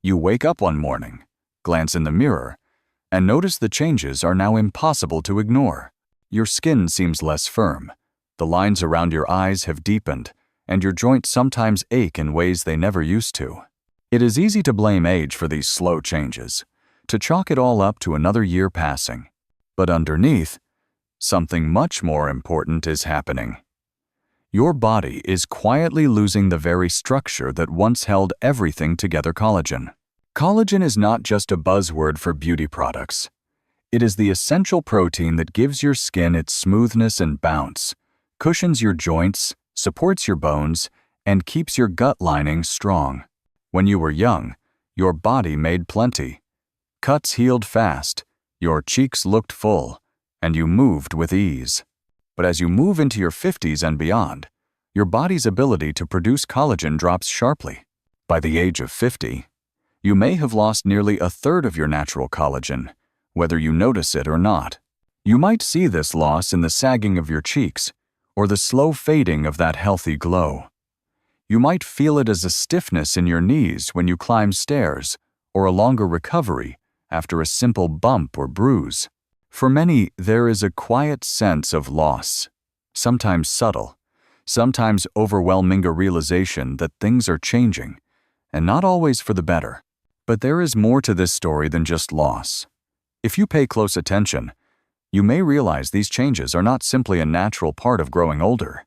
You wake up one morning, glance in the mirror, and notice the changes are now impossible to ignore. Your skin seems less firm, the lines around your eyes have deepened, and your joints sometimes ache in ways they never used to. It is easy to blame age for these slow changes, to chalk it all up to another year passing. But underneath, something much more important is happening. Your body is quietly losing the very structure that once held everything together: collagen. Collagen is not just a buzzword for beauty products. It is the essential protein that gives your skin its smoothness and bounce, cushions your joints, supports your bones, and keeps your gut lining strong. When you were young, your body made plenty. Cuts healed fast, your cheeks looked full, and you moved with ease. But as you move into your 50s and beyond, your body's ability to produce collagen drops sharply. By the age of 50, you may have lost nearly a third of your natural collagen, whether you notice it or not. You might see this loss in the sagging of your cheeks or the slow fading of that healthy glow. You might feel it as a stiffness in your knees when you climb stairs, or a longer recovery after a simple bump or bruise. For many, there is a quiet sense of loss, sometimes subtle, sometimes overwhelming, a realization that things are changing, and not always for the better. But there is more to this story than just loss. If you pay close attention, you may realize these changes are not simply a natural part of growing older.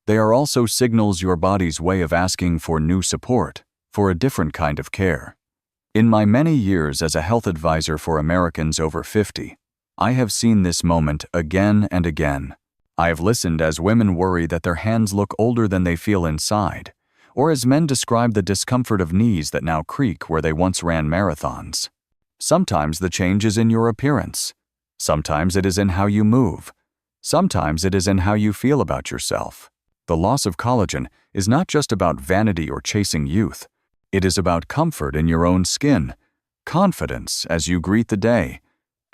They are also signals your body's way of asking for new support, for a different kind of care. In my many years as a health advisor for Americans over 50, I have seen this moment again and again. I have listened as women worry that their hands look older than they feel inside, or as men describe the discomfort of knees that now creak where they once ran marathons. Sometimes the change is in your appearance. Sometimes it is in how you move. Sometimes it is in how you feel about yourself. The loss of collagen is not just about vanity or chasing youth. It is about comfort in your own skin, confidence as you greet the day,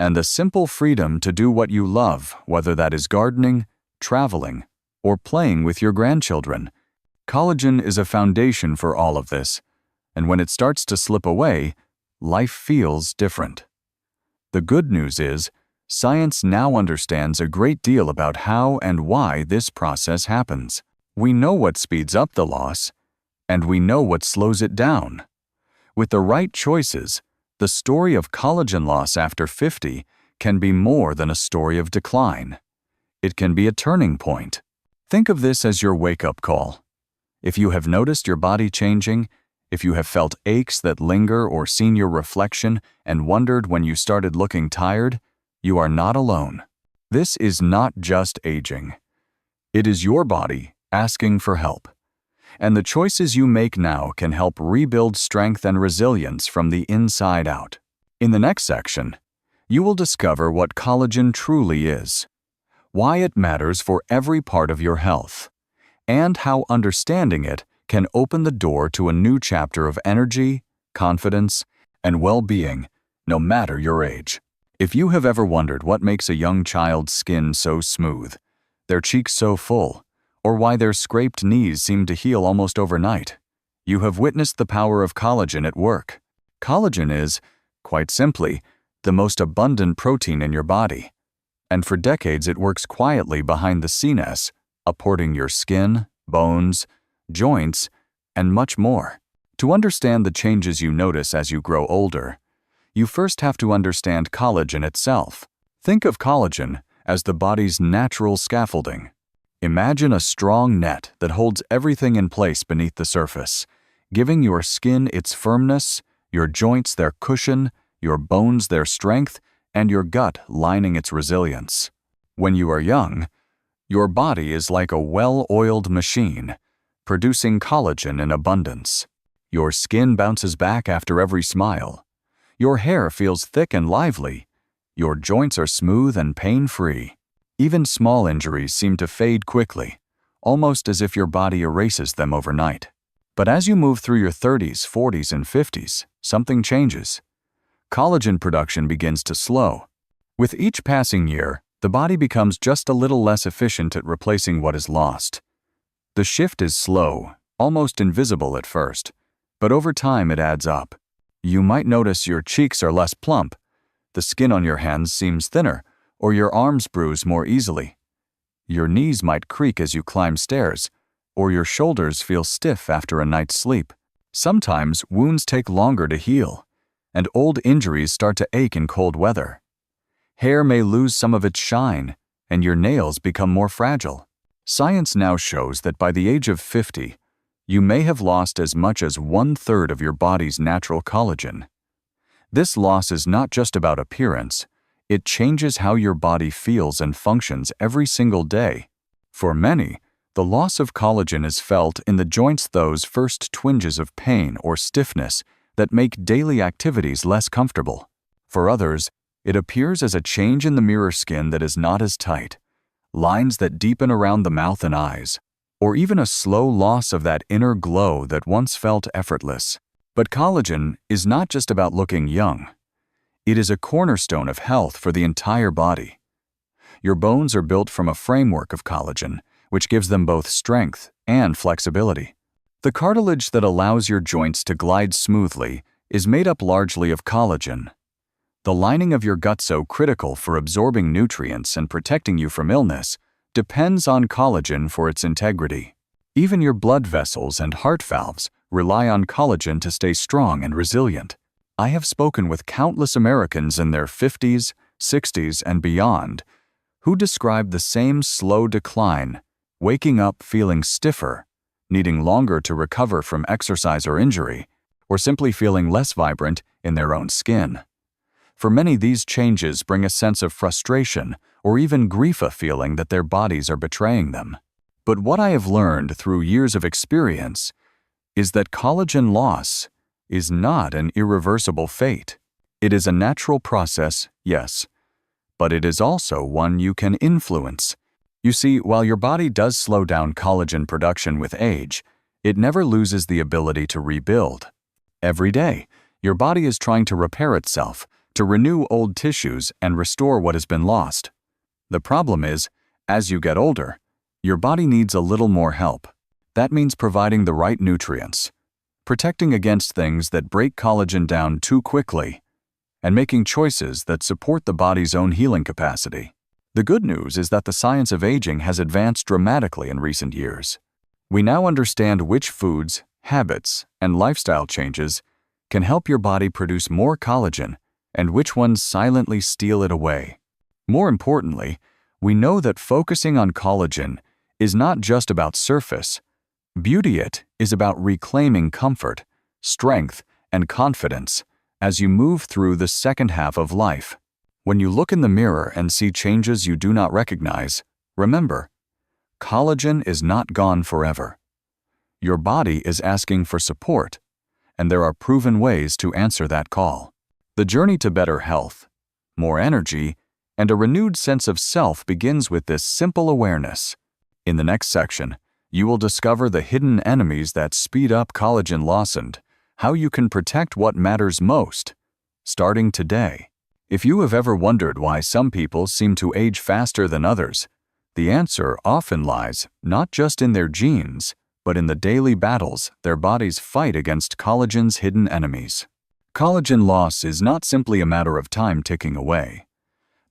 and the simple freedom to do what you love, whether that is gardening, traveling, or playing with your grandchildren. Collagen is a foundation for all of this, and when it starts to slip away, life feels different. The good news is, science now understands a great deal about how and why this process happens. We know what speeds up the loss, and we know what slows it down. With the right choices, the story of collagen loss after 50 can be more than a story of decline. It can be a turning point. Think of this as your wake-up call. If you have noticed your body changing, if you have felt aches that linger or seen your reflection and wondered when you started looking tired, you are not alone. This is not just aging. It is your body asking for help. And the choices you make now can help rebuild strength and resilience from the inside out. In the next section, you will discover what collagen truly is, why it matters for every part of your health, and how understanding it can open the door to a new chapter of energy, confidence, and well-being, no matter your age. If you have ever wondered what makes a young child's skin so smooth, their cheeks so full, or why their scraped knees seem to heal almost overnight, you have witnessed the power of collagen at work. Collagen is, quite simply, the most abundant protein in your body, and for decades it works quietly behind the scenes, supporting your skin, bones, joints, and much more. To understand the changes you notice as you grow older, you first have to understand collagen itself. Think of collagen as the body's natural scaffolding. Imagine a strong net that holds everything in place beneath the surface, giving your skin its firmness, your joints their cushion, your bones their strength, and your gut lining its resilience. When you are young, your body is like a well-oiled machine, producing collagen in abundance. Your skin bounces back after every smile. Your hair feels thick and lively. Your joints are smooth and pain-free. Even small injuries seem to fade quickly, almost as if your body erases them overnight. But as you move through your 30s, 40s, and 50s, something changes. Collagen production begins to slow. With each passing year, the body becomes just a little less efficient at replacing what is lost. The shift is slow, almost invisible at first, but over time it adds up. You might notice your cheeks are less plump, the skin on your hands seems thinner, or your arms bruise more easily. Your knees might creak as you climb stairs, or your shoulders feel stiff after a night's sleep. Sometimes wounds take longer to heal, and old injuries start to ache in cold weather. Hair may lose some of its shine, and your nails become more fragile. Science now shows that by the age of 50, you may have lost as much as 1/3 of your body's natural collagen. This loss is not just about appearance, it changes how your body feels and functions every single day. For many, the loss of collagen is felt in the joints, those first twinges of pain or stiffness that make daily activities less comfortable. For others, it appears as a change in the mirror skin that is not as tight, lines that deepen around the mouth and eyes, or even a slow loss of that inner glow that once felt effortless. But collagen is not just about looking young. It is a cornerstone of health for the entire body. Your bones are built from a framework of collagen, which gives them both strength and flexibility. The cartilage that allows your joints to glide smoothly is made up largely of collagen. The lining of your gut, so critical for absorbing nutrients and protecting you from illness, depends on collagen for its integrity. Even your blood vessels and heart valves rely on collagen to stay strong and resilient. I have spoken with countless Americans in their 50s, 60s, and beyond who describe the same slow decline, waking up feeling stiffer, needing longer to recover from exercise or injury, or simply feeling less vibrant in their own skin. For many, these changes bring a sense of frustration or even grief, a feeling that their bodies are betraying them. But what I have learned through years of experience is that collagen loss is not an irreversible fate. It is a natural process, yes, but it is also one you can influence. You see, while your body does slow down collagen production with age, it never loses the ability to rebuild. Every day, your body is trying to repair itself, to renew old tissues and restore what has been lost. The problem is, as you get older, your body needs a little more help. That means providing the right nutrients, protecting against things that break collagen down too quickly, and making choices that support the body's own healing capacity. The good news is that the science of aging has advanced dramatically in recent years. We now understand which foods, habits, and lifestyle changes can help your body produce more collagen and which ones silently steal it away. More importantly, we know that focusing on collagen is not just about surface. Beauty it is about reclaiming comfort, strength, and confidence as you move through the second half of life. When you look in the mirror and see changes you do not recognize, remember, collagen is not gone forever. Your body is asking for support, and there are proven ways to answer that call. The journey to better health, more energy, and a renewed sense of self begins with this simple awareness. In the next section, you will discover the hidden enemies that speed up collagen loss and how you can protect what matters most, starting today. If you have ever wondered why some people seem to age faster than others, the answer often lies not just in their genes, but in the daily battles their bodies fight against collagen's hidden enemies. Collagen loss is not simply a matter of time ticking away.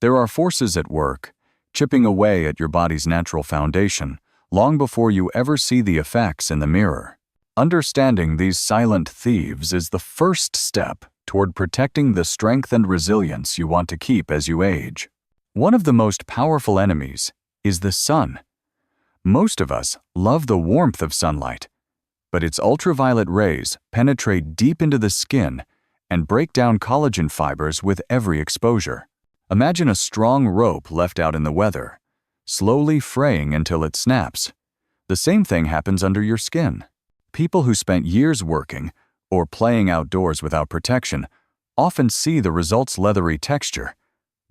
There are forces at work, chipping away at your body's natural foundation, long before you ever see the effects in the mirror. Understanding these silent thieves is the first step toward protecting the strength and resilience you want to keep as you age. One of the most powerful enemies is the sun. Most of us love the warmth of sunlight, but its ultraviolet rays penetrate deep into the skin and break down collagen fibers with every exposure. Imagine a strong rope left out in the weather, slowly fraying until it snaps. The same thing happens under your skin. People who spent years working or playing outdoors without protection often see the result's leathery texture,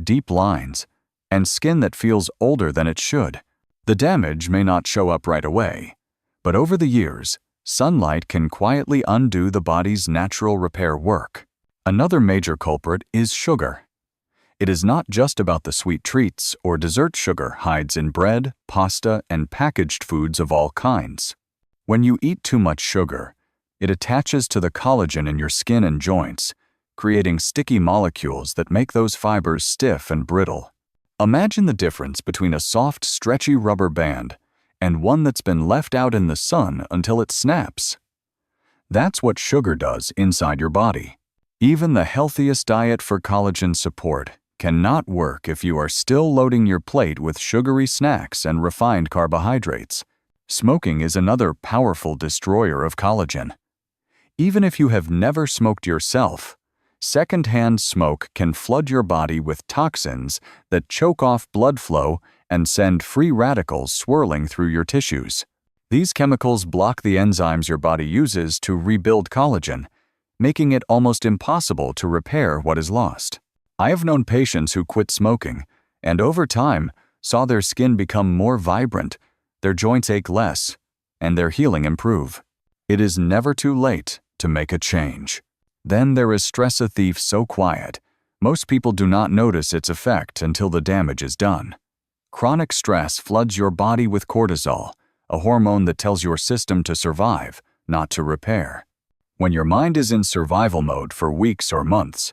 deep lines, and skin that feels older than it should. The damage may not show up right away, but over the years, sunlight can quietly undo the body's natural repair work. Another major culprit is sugar. It is not just about the sweet treats or dessert sugar hides in bread, pasta, and packaged foods of all kinds. When you eat too much sugar, It attaches to the collagen in your skin and joints, creating sticky molecules that make those fibers stiff and brittle. Imagine the difference between a soft, stretchy rubber band and one that's been left out in the sun until it snaps. That's what sugar does inside your body. Even the healthiest diet for collagen support cannot work if you are still loading your plate with sugary snacks and refined carbohydrates. Smoking is another powerful destroyer of collagen. Even if you have never smoked yourself, secondhand smoke can flood your body with toxins that choke off blood flow and send free radicals swirling through your tissues. These chemicals block the enzymes your body uses to rebuild collagen, making it almost impossible to repair what is lost. I have known patients who quit smoking and over time saw their skin become more vibrant, their joints ache less, and their healing improve. It is never too late to make a change. Then there is stress, a thief so quiet, most people do not notice its effect until the damage is done. Chronic stress floods your body with cortisol, a hormone that tells your system to survive, not to repair. When your mind is in survival mode for weeks or months,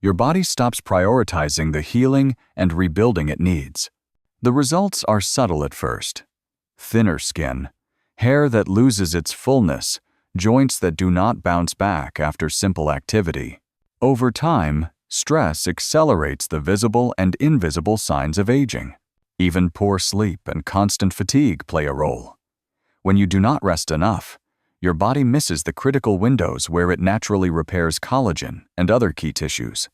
your body stops prioritizing the healing and rebuilding it needs. The results are subtle at first. Thinner skin, hair that loses its fullness, joints that do not bounce back after simple activity. Over time, stress accelerates the visible and invisible signs of aging. Even poor sleep and constant fatigue play a role. When you do not rest enough, your body misses the critical windows where it naturally repairs collagen and other key tissues.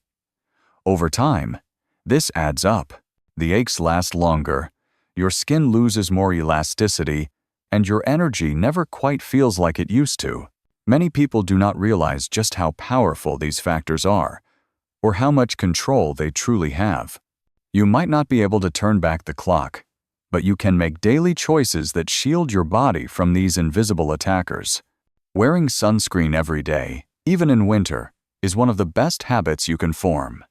Over time, this adds up. The aches last longer, your skin loses more elasticity, and your energy never quite feels like it used to. Many people do not realize just how powerful these factors are, or how much control they truly have. You might not be able to turn back the clock, but you can make daily choices that shield your body from these invisible attackers. Wearing sunscreen every day, even in winter, is one of the best habits you can form.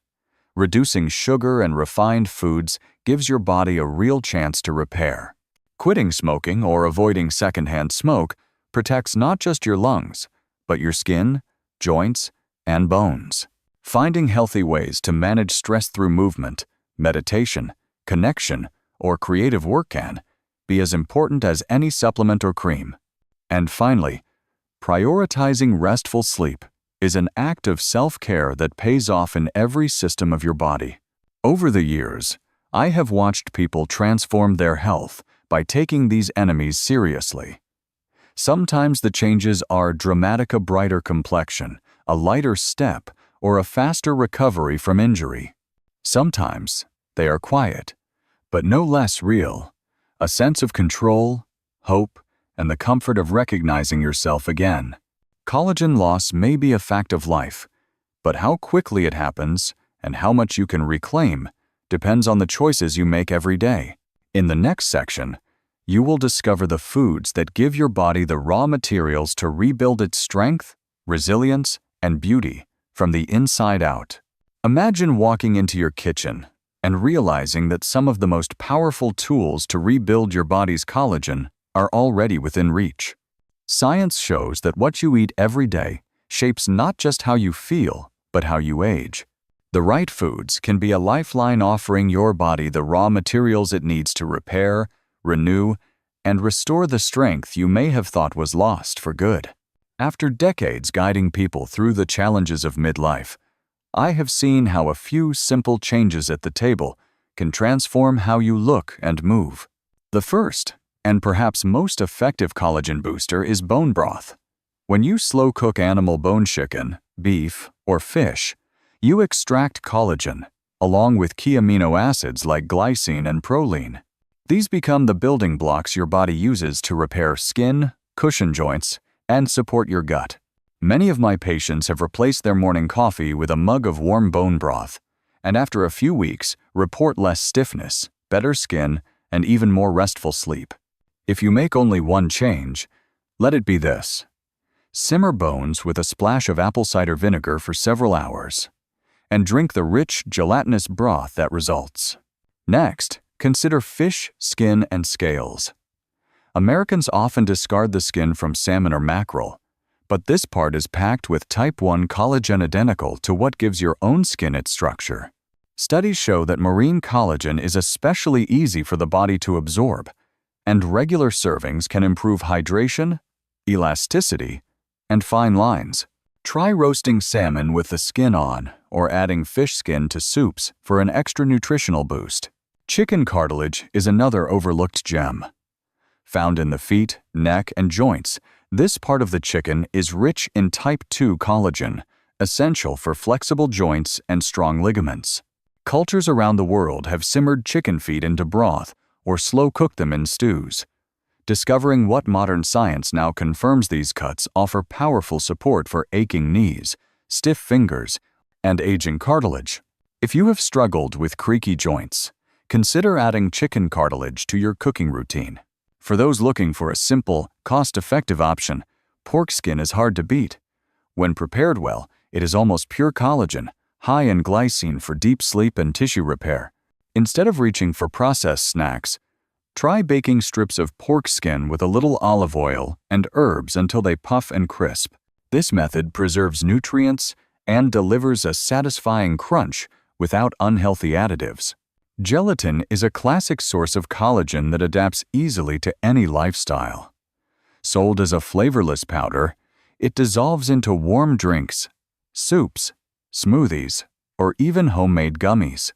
Reducing sugar and refined foods gives your body a real chance to repair. Quitting smoking or avoiding secondhand smoke protects not just your lungs, but your skin, joints, and bones. Finding healthy ways to manage stress through movement, meditation, connection, or creative work can be as important as any supplement or cream. And finally, prioritizing restful sleep is an act of self-care that pays off in every system of your body. Over the years, I have watched people transform their health by taking these enemies seriously. Sometimes the changes are dramatic: a brighter complexion, a lighter step, or a faster recovery from injury. Sometimes they are quiet, but no less real: a sense of control, hope, and the comfort of recognizing yourself again. Collagen loss may be a fact of life, but how quickly it happens and how much you can reclaim depends on the choices you make every day. In the next section, you will discover the foods that give your body the raw materials to rebuild its strength, resilience, and beauty from the inside out. Imagine walking into your kitchen and realizing that some of the most powerful tools to rebuild your body's collagen are already within reach. Science shows that what you eat every day shapes not just how you feel, but how you age. The right foods can be a lifeline, offering your body the raw materials it needs to repair, renew, and restore the strength you may have thought was lost for good. After decades guiding people through the challenges of midlife, I have seen how a few simple changes at the table can transform how you look and move. The first, and perhaps most effective collagen booster, is bone broth. When you slow cook animal bone, chicken, beef, or fish, you extract collagen, along with key amino acids like glycine and proline. These become the building blocks your body uses to repair skin, cushion joints, and support your gut. Many of my patients have replaced their morning coffee with a mug of warm bone broth, and after a few weeks, report less stiffness, better skin, and even more restful sleep. If you make only one change, let it be this: simmer bones with a splash of apple cider vinegar for several hours, and drink the rich, gelatinous broth that results. Next, consider fish, skin, and scales. Americans often discard the skin from salmon or mackerel, But this part is packed with type 1 collagen identical to what gives your own skin its structure. Studies show that marine collagen is especially easy for the body to absorb, and regular servings can improve hydration, elasticity, and fine lines. Try roasting salmon with the skin on or adding fish skin to soups for an extra nutritional boost. Chicken cartilage is another overlooked gem. Found in the feet, neck, and joints, this part of the chicken is rich in type 2 collagen, essential for flexible joints and strong ligaments. Cultures around the world have simmered chicken feet into broth or slow-cooked them in stews. Discovering what modern science now confirms these cuts offer powerful support for aching knees, stiff fingers, and aging cartilage. If you have struggled with creaky joints, consider adding chicken cartilage to your cooking routine. For those looking for a simple, cost-effective option, pork skin is hard to beat. When prepared well, it is almost pure collagen, high in glycine for deep sleep and tissue repair. Instead of reaching for processed snacks, try baking strips of pork skin with a little olive oil and herbs until they puff and crisp. This method preserves nutrients and delivers a satisfying crunch without unhealthy additives. Gelatin is a classic source of collagen that adapts easily to any lifestyle. Sold as a flavorless powder, it dissolves into warm drinks, soups, smoothies, or even homemade gummies.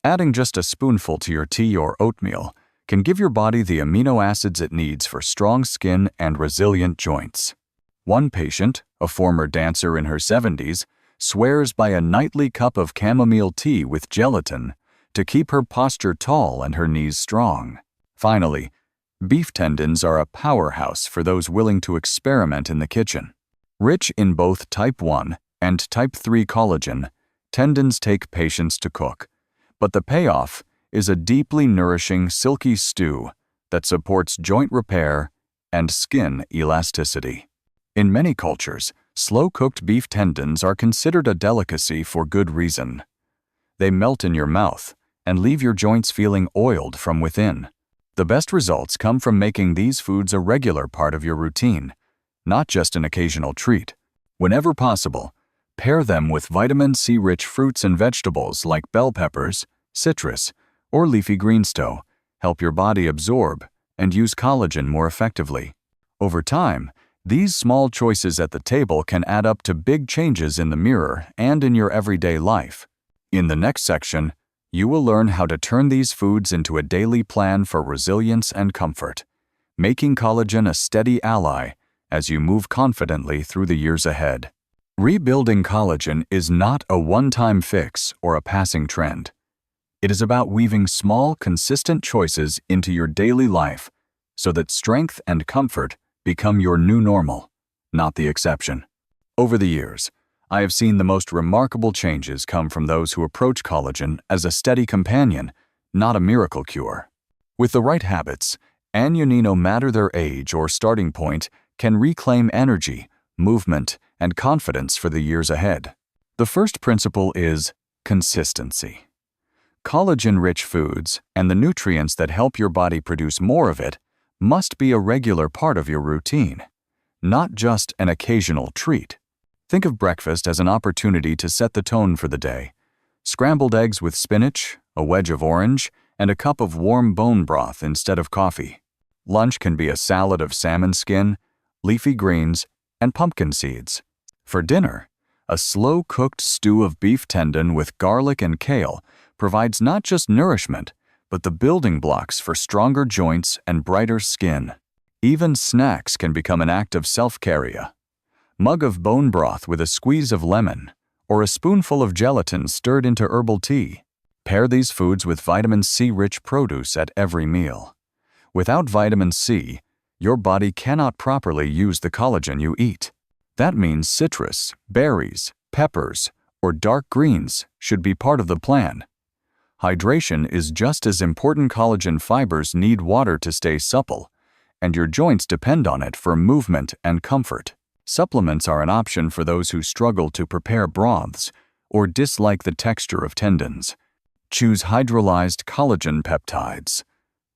Adding just a spoonful to your tea or oatmeal can give your body the amino acids it needs for strong skin and resilient joints. One patient, a former dancer in her 70s, swears by a nightly cup of chamomile tea with gelatin to keep her posture tall and her knees strong. Finally, beef tendons are a powerhouse for those willing to experiment in the kitchen. Rich in both type 1 and type 3 collagen, tendons take patience to cook, but the payoff is a deeply nourishing, silky stew that supports joint repair and skin elasticity. In many cultures, slow-cooked beef tendons are considered a delicacy for good reason. They melt in your mouth and leave your joints feeling oiled from within. The best results come from making these foods a regular part of your routine, not just an occasional treat. Whenever possible, pair them with vitamin C-rich fruits and vegetables like bell peppers, citrus, or leafy greens to help your body absorb and use collagen more effectively. Over time, these small choices at the table can add up to big changes in the mirror and in your everyday life. In the next section, you will learn how to turn these foods into a daily plan for resilience and comfort, making collagen a steady ally as you move confidently through the years ahead. Rebuilding collagen is not a one-time fix or a passing trend. It is about weaving small, consistent choices into your daily life so that strength and comfort become your new normal, not the exception. Over the years, I have seen the most remarkable changes come from those who approach collagen as a steady companion, not a miracle cure. With the right habits, and no matter their age or starting point, can reclaim energy, movement, and confidence for the years ahead. The first principle is consistency. Collagen-rich foods and the nutrients that help your body produce more of it must be a regular part of your routine, not just an occasional treat. Think of breakfast as an opportunity to set the tone for the day. Scrambled eggs with spinach, a wedge of orange, and a cup of warm bone broth instead of coffee. Lunch can be a salad of salmon skin, leafy greens, and pumpkin seeds. For dinner, a slow-cooked stew of beef tendon with garlic and kale provides not just nourishment, but the building blocks for stronger joints and brighter skin. Even snacks can become an act of self-care. Mug of bone broth with a squeeze of lemon, or a spoonful of gelatin stirred into herbal tea. Pair these foods with vitamin C-rich produce at every meal. Without vitamin C, your body cannot properly use the collagen you eat. That means citrus, berries, peppers, or dark greens should be part of the plan. Hydration is just as important. Collagen fibers need water to stay supple, and your joints depend on it for movement and comfort. Supplements are an option for those who struggle to prepare broths or dislike the texture of tendons. Choose hydrolyzed collagen peptides,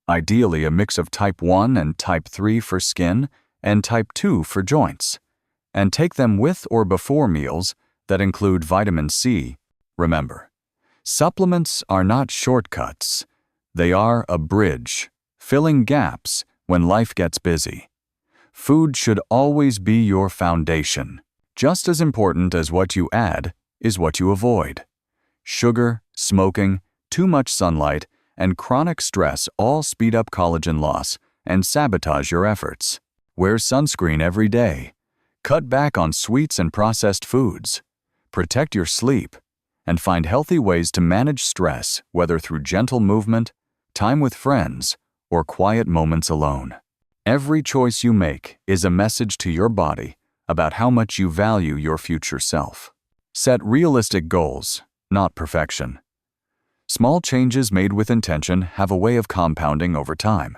ideally a mix of type 1 and type 3 for skin and type 2 for joints, and take them with or before meals that include vitamin C. Remember, supplements are not shortcuts. They are a bridge, filling gaps when life gets busy. Food should always be your foundation. Just as important as what you add is what you avoid. Sugar, smoking, too much sunlight, and chronic stress all speed up collagen loss and sabotage your efforts. Wear sunscreen every day. Cut back on sweets and processed foods. Protect your sleep, and find healthy ways to manage stress, whether through gentle movement, time with friends, or quiet moments alone. Every choice you make is a message to your body about how much you value your future self. Set realistic goals, not perfection. Small changes made with intention have a way of compounding over time.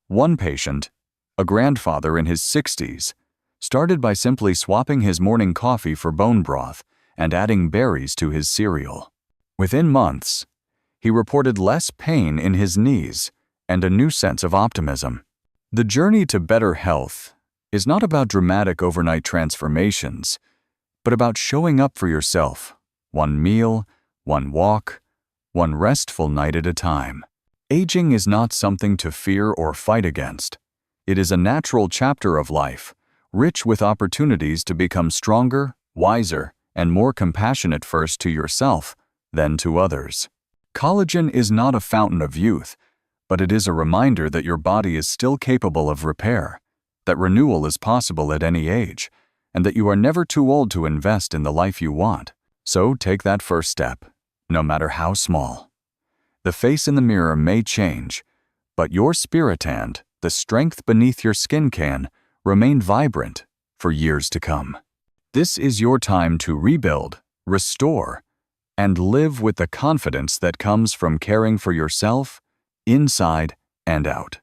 One patient, a grandfather in his 60s, started by simply swapping his morning coffee for bone broth and adding berries to his cereal. Within months, he reported less pain in his knees and a new sense of optimism. The journey to better health is not about dramatic overnight transformations, but about showing up for yourself, one meal, one walk, one restful night at a time. Aging is not something to fear or fight against. It is a natural chapter of life, rich with opportunities to become stronger, wiser, and more compassionate first to yourself, then to others. Collagen is not a fountain of youth, but it is a reminder that your body is still capable of repair, that renewal is possible at any age, and that you are never too old to invest in the life you want. So take that first step, no matter how small. The face in the mirror may change, but your spirit and the strength beneath your skin can remain vibrant for years to come. This is your time to rebuild, restore, and live with the confidence that comes from caring for yourself, inside and out.